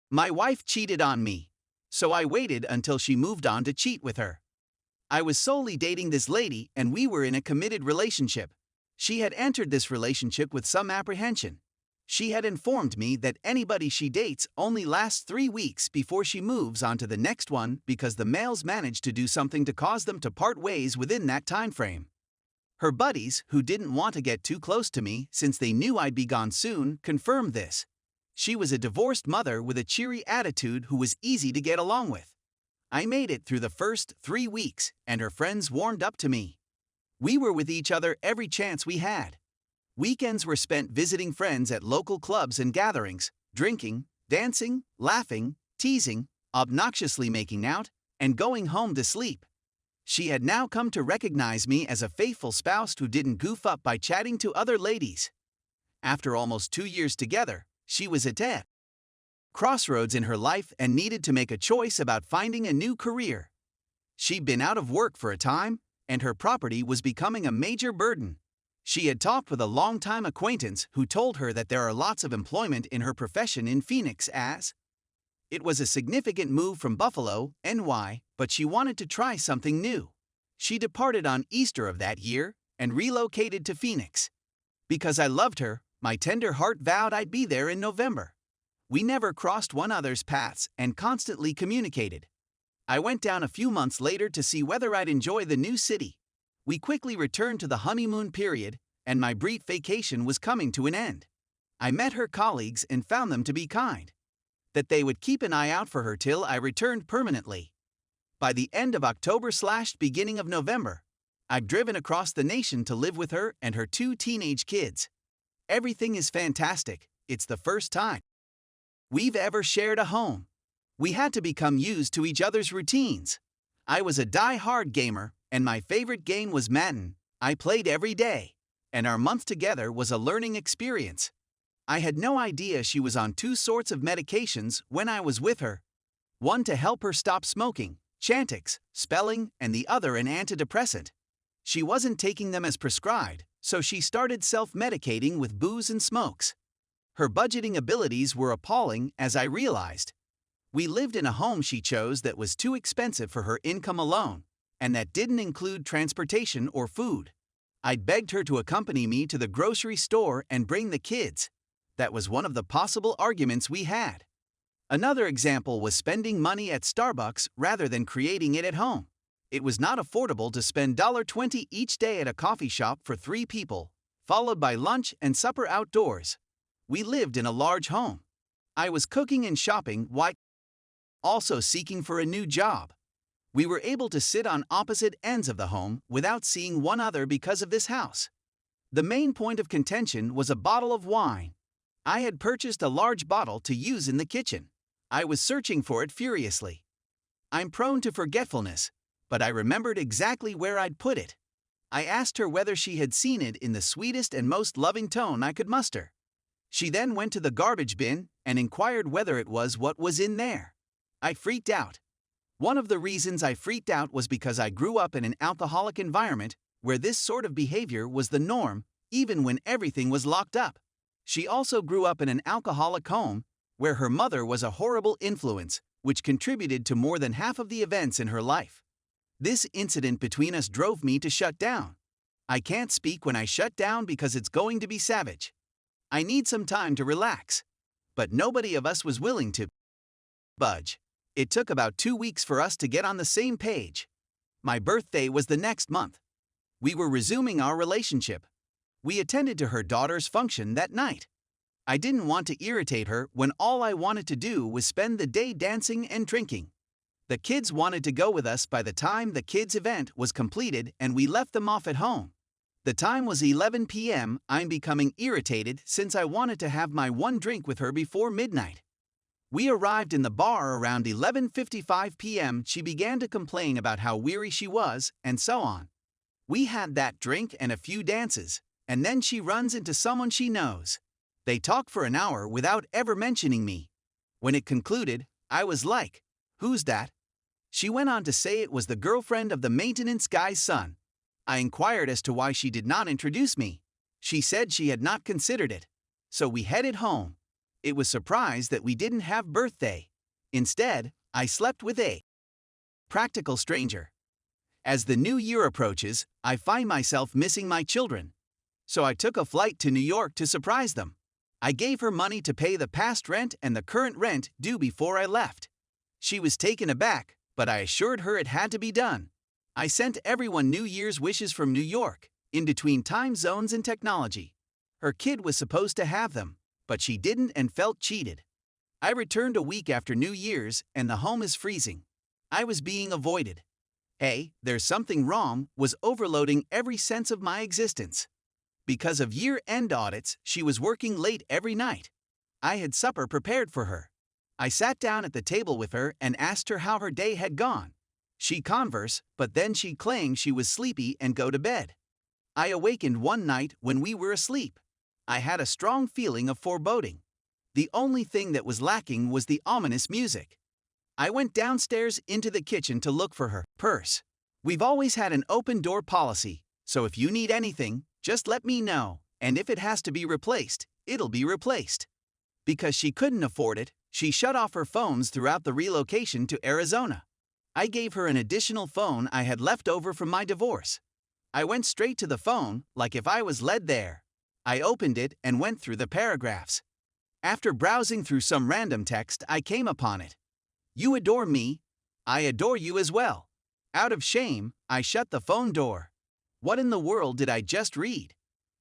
My wife cheated on me, so I waited until she moved on to cheat with her. I was solely dating this lady and we were in a committed relationship. She had entered this relationship with some apprehension. She had informed me that anybody she dates only lasts 3 weeks before she moves on to the next one because the males manage to do something to cause them to part ways within that time frame. Her buddies, who didn't want to get too close to me since they knew I'd be gone soon, confirmed this. She was a divorced mother with a cheery attitude who was easy to get along with. I made it through the first 3 weeks, and her friends warmed up to me. We were with each other every chance we had. Weekends were spent visiting friends at local clubs and gatherings, drinking, dancing, laughing, teasing, obnoxiously making out, and going home to sleep. She had now come to recognize me as a faithful spouse who didn't goof up by chatting to other ladies. After almost 2 years together, she was at a crossroads in her life and needed to make a choice about finding a new career. She'd been out of work for a time, and her property was becoming a major burden. She had talked with a longtime acquaintance who told her that there are lots of employment in her profession in Phoenix as it was a significant move from Buffalo, NY, but she wanted to try something new. She departed on Easter of that year and relocated to Phoenix. Because I loved her, my tender heart vowed I'd be there in November. We never crossed one another's paths and constantly communicated. I went down a few months later to see whether I'd enjoy the new city. We quickly returned to the honeymoon period, and my brief vacation was coming to an end. I met her colleagues and found them to be kind. That they would keep an eye out for her till I returned permanently. By the end of October/beginning of November, I've driven across the nation to live with her and her 2 teenage kids. Everything is fantastic. It's the first time we've ever shared a home. We had to become used to each other's routines. I was a die-hard gamer, and my favorite game was Madden. I played every day, and our month together was a learning experience. I had no idea she was on 2 sorts of medications when I was with her. One to help her stop smoking, Chantix, spelling, and the other an antidepressant. She wasn't taking them as prescribed, so she started self-medicating with booze and smokes. Her budgeting abilities were appalling, as I realized. We lived in a home she chose that was too expensive for her income alone, and that didn't include transportation or food. I'd begged her to accompany me to the grocery store and bring the kids. That was one of the possible arguments we had. Another example was spending money at Starbucks rather than creating it at home. It was not affordable to spend $20 each day at a coffee shop for 3 people, followed by lunch and supper outdoors. We lived in a large home. I was cooking and shopping while also seeking for a new job. We were able to sit on opposite ends of the home without seeing one another because of this house. The main point of contention was a bottle of wine. I had purchased a large bottle to use in the kitchen. I was searching for it furiously. I'm prone to forgetfulness, but I remembered exactly where I'd put it. I asked her whether she had seen it in the sweetest and most loving tone I could muster. She then went to the garbage bin and inquired whether it was what was in there. I freaked out. One of the reasons I freaked out was because I grew up in an alcoholic environment where this sort of behavior was the norm, even when everything was locked up. She also grew up in an alcoholic home where her mother was a horrible influence, which contributed to more than half of the events in her life. This incident between us drove me to shut down. I can't speak when I shut down because it's going to be savage. I need some time to relax. But nobody of us was willing to budge. It took about 2 weeks for us to get on the same page. My birthday was the next month. We were resuming our relationship. We attended to her daughter's function that night. I didn't want to irritate her when all I wanted to do was spend the day dancing and drinking. The kids wanted to go with us by the time the kids' event was completed and we left them off at home. The time was 11 p.m. I'm becoming irritated since I wanted to have my one drink with her before midnight. We arrived in the bar around 11:55 p.m. She began to complain about how weary she was, and so on. We had that drink and a few dances, and then she runs into someone she knows. They talk for an hour without ever mentioning me. When it concluded, I was like, "Who's that?" She went on to say it was the girlfriend of the maintenance guy's son. I inquired as to why she did not introduce me. She said she had not considered it. So we headed home. It was surprised that we didn't have birthday. Instead, I slept with a practical stranger. As the new year approaches, I find myself missing my children. So I took a flight to New York to surprise them. I gave her money to pay the past rent and the current rent due before I left. She was taken aback, but I assured her it had to be done. I sent everyone New Year's wishes from New York, in between time zones and technology. Her kid was supposed to have them, but she didn't and felt cheated. I returned a week after New Year's and the home is freezing. I was being avoided. Hey, there's something wrong was overloading every sense of my existence. Because of year-end audits, she was working late every night. I had supper prepared for her. I sat down at the table with her and asked her how her day had gone. She conversed, but then she claimed she was sleepy and go to bed. I awakened one night when we were asleep. I had a strong feeling of foreboding. The only thing that was lacking was the ominous music. I went downstairs into the kitchen to look for her purse. We've always had an open door policy, so if you need anything, just let me know, and if it has to be replaced, it'll be replaced. Because she couldn't afford it, she shut off her phones throughout the relocation to Arizona. I gave her an additional phone I had left over from my divorce. I went straight to the phone, like if I was led there. I opened it and went through the paragraphs. After browsing through some random text, I came upon it. You adore me. I adore you as well. Out of shame, I shut the phone door. What in the world did I just read?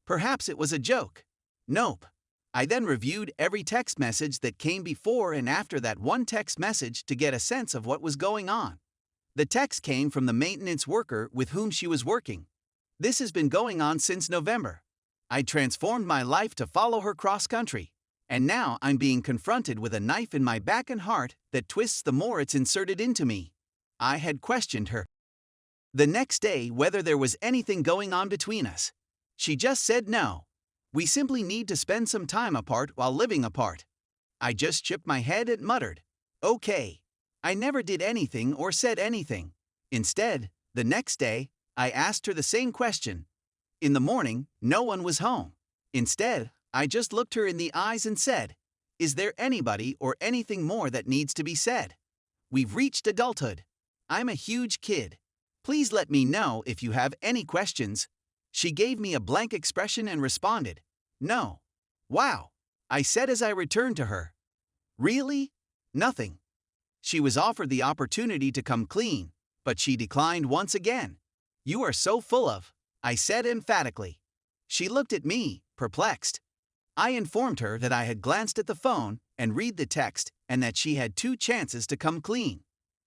Perhaps it was a joke. Nope. I then reviewed every text message that came before and after that one text message to get a sense of what was going on. The text came from the maintenance worker with whom she was working. This has been going on since November. I transformed my life to follow her cross-country. And now I'm being confronted with a knife in my back and heart that twists the more it's inserted into me. I had questioned her the next day whether there was anything going on between us. She just said no. We simply need to spend some time apart while living apart. I just shook my head and muttered, okay. I never did anything or said anything. Instead, the next day, I asked her the same question. In the morning, no one was home. Instead, I just looked her in the eyes and said, is there anybody or anything more that needs to be said? We've reached adulthood. I'm a huge kid. Please let me know if you have any questions. She gave me a blank expression and responded, no. Wow, I said as I returned to her. Really? Nothing. She was offered the opportunity to come clean, but she declined once again. You are so full of, I said emphatically. She looked at me, perplexed. I informed her that I had glanced at the phone and read the text and that she had 2 chances to come clean.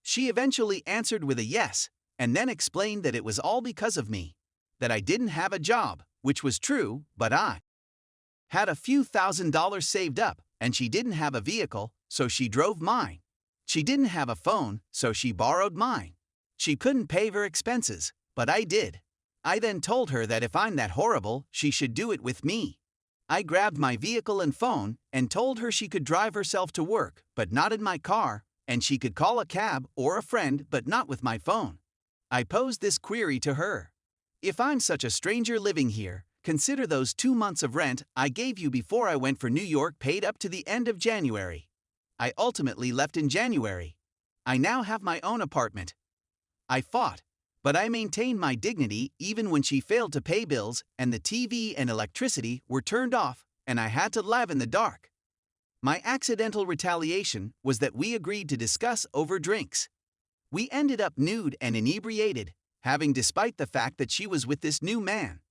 She eventually answered with a yes, and then explained that it was all because of me. That I didn't have a job, which was true, but I had a few $1,000s saved up, and she didn't have a vehicle, so she drove mine. She didn't have a phone, so she borrowed mine. She couldn't pay her expenses, but I did. I then told her that if I'm that horrible, she should do it with me. I grabbed my vehicle and phone and told her she could drive herself to work, but not in my car, and she could call a cab or a friend, but not with my phone. I posed this query to her. If I'm such a stranger living here, consider those 2 months of rent I gave you before I went for New York paid up to the end of January. I ultimately left in January. I now have my own apartment. I fought, but I maintained my dignity even when she failed to pay bills and the TV and electricity were turned off and I had to live in the dark. My accidental retaliation was that we agreed to discuss over drinks. We ended up nude and inebriated, having despite the fact that she was with this new man.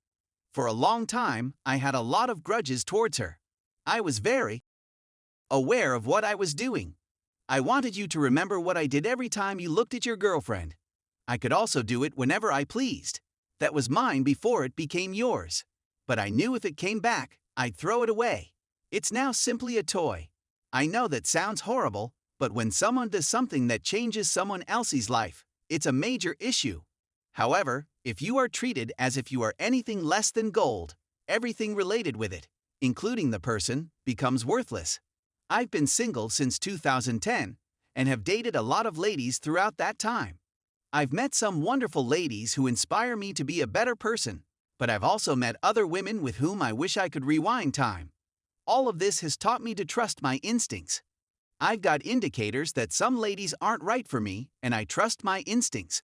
For a long time, I had a lot of grudges towards her. I was very aware of what I was doing. I wanted you to remember what I did every time you looked at your girlfriend. I could also do it whenever I pleased. That was mine before it became yours. But I knew if it came back, I'd throw it away. It's now simply a toy. I know that sounds horrible, but when someone does something that changes someone else's life, it's a major issue. However, if you are treated as if you are anything less than gold, everything related with it, including the person, becomes worthless. I've been single since 2010 and have dated a lot of ladies throughout that time. I've met some wonderful ladies who inspire me to be a better person, but I've also met other women with whom I wish I could rewind time. All of this has taught me to trust my instincts. I've got indicators that some ladies aren't right for me, and I trust my instincts.